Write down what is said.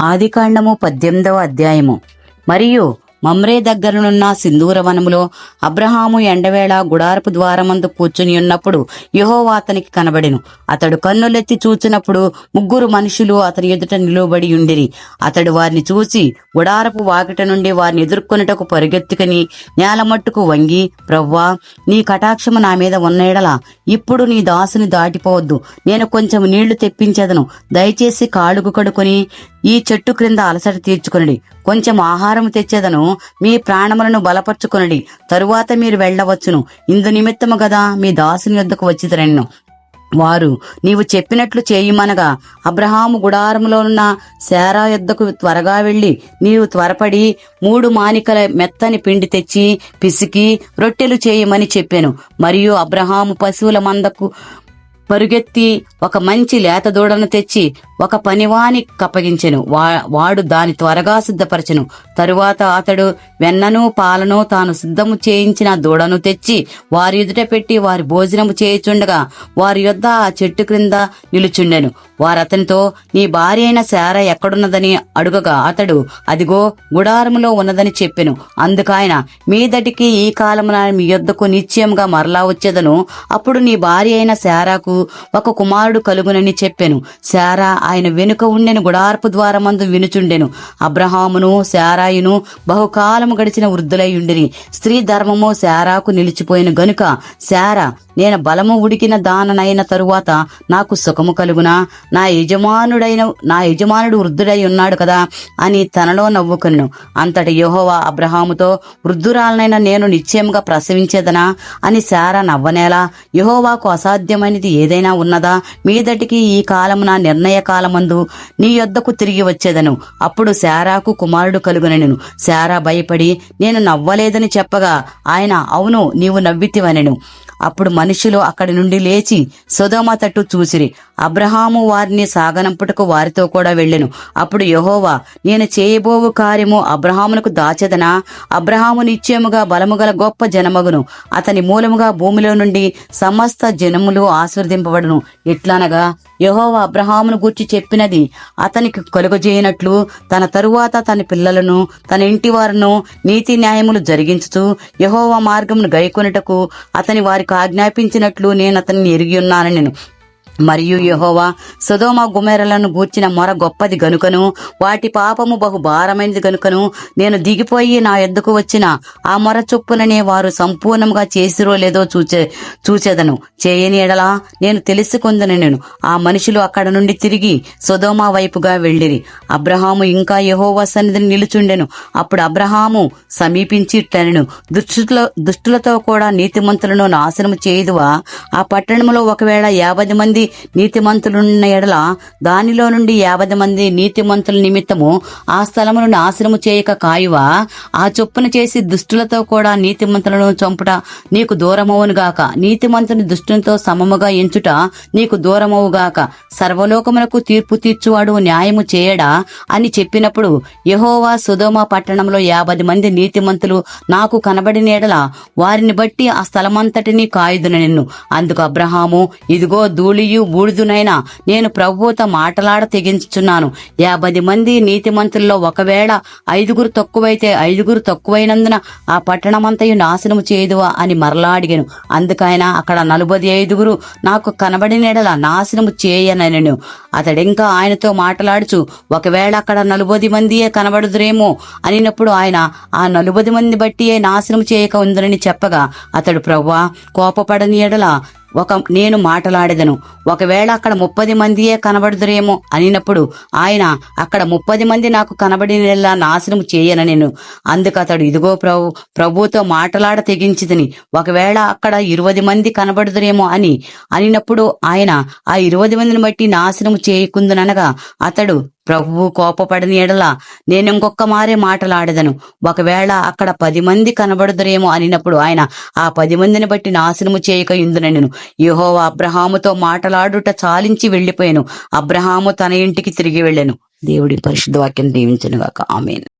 ఆదికాండము 18వ అధ్యాయము. మరియు మమ్రే దగ్గరనున్న సింధూర వనములో అబ్రహాము ఎండవేళ గుడారపు ద్వారమందు కూర్చుని ఉన్నప్పుడు యెహోవా అతనికి కనబడెను. అతడు కన్నులెత్తి చూచినప్పుడు 3 మనుషులు అతని ఎదుట నిలువబడి ఉండిరి. అతడు వారిని చూసి గుడారపు వాకిట నుండి వారిని ఎదుర్కొనుటకు పరుగెత్తుకుని నేల మట్టుకు వంగి, ప్రవ్వా, నీ కటాక్షము నా మీద ఉన్న ఎడల ఇప్పుడు నీ దాసుని దాటిపోవద్దు. నేను కొంచెం నీళ్లు తెప్పించెదను. దయచేసి కాళ్ళకు కడుకొని ఈ చెట్టు క్రింద అలసట తీర్చుకొనుడి. కొంచెం ఆహారం తెచ్చేదను. మీ ప్రాణములను బలపరుచుకొనుడి. తరువాత మీరు వెళ్ళవచ్చును. ఇందు నిమిత్తము గదా మీ దాసుని యొద్దకు వచ్చిదనెను. వారు, నీవు చెప్పినట్లు చేయుమనగా అబ్రహాము గుడారములోనున్న శారా యొద్దకు త్వరగా వెళ్లి, నీవు త్వరపడి 3 మానికల మెత్తని పిండి తెచ్చి పిసికి రొట్టెలు చేయమని చెప్పాను. మరియు అబ్రహాము పశువుల మందకు పరుగెత్తి ఒక మంచి లేత దూడను తెచ్చి ఒక పనివాని కప్పగించెను. వాడు దాని త్వరగా సిద్ధపరచెను. తరువాత అతడు వెన్నను పాలను తాను సిద్ధము చేయించిన దూడను తెచ్చి వారి ఎదుట పెట్టి వారి భోజనము చేయుచుండగా వారి యొద్ద ఆ చెట్టు క్రింద నిలుచుండెను. వారతనితో, నీ భార్య అయిన శారా ఎక్కడున్నదని అడుగగా అతడు, అదిగో గుడారములో ఉన్నదని చెప్పెను. అందుకాయన, మీదటికి ఈ కాలమున మీ యొద్దకు నిశ్చయముగా మరలా వచ్చేదను. అప్పుడు నీ భార్య అయిన శారాకు ఒక కుమారుడు కలుగునని చెప్పెను. శారా ఆయన వెనుక ఉండెను గుడారపు ద్వారమందు వినుచుండెను. అబ్రహామును శారాయును బహుకాలము గడిచిన వృద్ధులై ఉండిరి. స్త్రీ ధర్మము శారాకు నిలిచిపోయిన గనుక శారా, నేను బలము ఉడికిన దాననైన తరువాత నాకు సుఖము కలుగునా? నా యజమానుడు వృద్ధుడై ఉన్నాడు కదా అని తనలో నవ్వుకొనెను. అంతటి యెహోవా అబ్రహాముతో, వృద్ధురాలనైన నేను నిశ్చయముగా ప్రసవించేదనా అని శారా నవ్వనేలా? యెహోవాకు అసాధ్యమైనది ఏదైనా ఉన్నదా? మీదటికి ఈ కాలమున నిర్ణయ కాలమందు నీ యొద్దకు తిరిగి వచ్చేదను. అప్పుడు శారాకు కుమారుడు కలుగునెను. శారా భయపడి, నేను నవ్వలేదని చెప్పగా ఆయన, అవును, నీవు నవ్వితివనెను. అప్పుడు మనుషులు అక్కడి నుండి లేచి సొదొమ తట్టు చూసిరి. అబ్రహాము వారిని సాగనంపుటకు వారితో కూడా వెళ్ళెను. అప్పుడు యెహోవా, నేను చేయబోవు కార్యము అబ్రహామునకు దాచెదనా? అబ్రహాము నిశ్చయముగా బలముగల గొప్ప జనమగును. అతని మూలముగా భూమిలో నుండి సమస్త జనములు ఆశీర్వదింపబడును. ఎట్లనగా యెహోవా అబ్రహామును గూర్చి చెప్పినది అతనికి కలుగజేయనట్లు తన తరువాత తన పిల్లలను తన ఇంటి వారును నీతి న్యాయములు జరిగించుతూ యెహోవా మార్గమును గైకొనుటకు అతని వారికి ఆజ్ఞాపించినట్లు నేను అతన్ని ఎరిగి ఉన్నానెను. మరియు యెహోవా సొదొమ గొమొర్రాలను గూర్చిన మొర గొప్పది గనుకను వాటి పాపము బహు భారమైనది గనుకను నేను దిగిపోయి నా యొద్దకు వచ్చిన ఆ మొర చొప్పుననే వారు సంపూర్ణంగా చేసిరో లేదో చూచెదను. చేయని ఎడలా నేను తెలుసుకొందునెను. ఆ మనుషులు అక్కడ నుండి తిరిగి సొదొమ వైపుగా వెళ్ళిరి. అబ్రహాము ఇంకా యెహోవా సన్నిధిని నిలుచుండెను. అప్పుడు అబ్రహాము సమీపించి ఇట్లనెను, దుష్టులతో కూడా నీతిమంతులను నాశనము చేయుదువా? ఆ పట్టణములో ఒకవేళ 50 మంది నీతిమంతులున్న ఎడల దానిలో నుండి 50 మంది నీతిమంతుల నిమిత్తము ఆ స్థలమును నాశనము చేయక కాయువా? ఆ చొప్పున చేసి దుష్టులతో కూడా నీతిమంతులను చంపుట నీకు దూరమవునుగాక. నీతిమంతుని దుష్టునితో సమముగా ఎంచుట నీకు దూరమవుగాక. సర్వలోకమునకు తీర్పు తీర్చువాడు న్యాయము చేయడా అని చెప్పినప్పుడు యెహోవా సొదొమ పట్టణంలో 50 మంది నీతిమంతులు నాకు కనబడిన ఎడల వారిని బట్టి ఆ స్థలమంతటినీ కాయుదునెను. అందుకు అబ్రహాము, ఇదిగో ధూళియు బూడిదునైనా నేను ప్రభువుతో మాటలాడ తెగించుచున్నాను. 50 మంది నీతిమంతుల్లో ఒకవేళ 5 తక్కువైతే 5 తక్కువైనందున ఆ పట్టణమంతయు నాశనము చేయుదువా అని మరలా అడిగాను. అందుకైనా అక్కడ 45 నాకు కనబడిన ఎడల నాశనము చేయనెను. అతడింకా ఆయనతో మాట్లాడుచు, ఒకవేళ అక్కడ 40 మందియే కనబడుదురేమో అనినప్పుడు ఆయన, ఆ 40 మంది బట్టియే నాశనము చేయక ఉందని చెప్పగా అతడు, ప్రభువా, కోపపడని ఎడల నేను మాటలాడెదను. ఒకవేళ అక్కడ 30 మందియే కనబడుదురేమో అనినప్పుడు ఆయన, అక్కడ 30 మంది నాకు కనబడినలా నాశనము చేయనెను. అందుకు అతడు, ఇదిగో ప్రభువుతో మాటలాడ తెగించితిని. ఒకవేళ అక్కడ 20 మంది కనబడుదురేమో అనినప్పుడు ఆయన, ఆ 20 మందిని బట్టి నాశనము చేయకుందుననగా అతడు, ప్రభువు కోపపడని ఎడల నేను ఇంకొక మారే మాటలాడెదను. ఒకవేళ అక్కడ 10 మంది కనబడుదురేమో అనినప్పుడు ఆయన, ఆ 10 మందిని బట్టి నాశనము చేయక ఇందునెను. యెహోవా అబ్రహాముతో మాటలాడుట చాలించి వెళ్లిపోయాను. అబ్రహాము తన ఇంటికి తిరిగి వెళ్ళెను. దేవుడి పరిశుద్ధ వాక్యం దీవించునుగాక. ఆమేన్.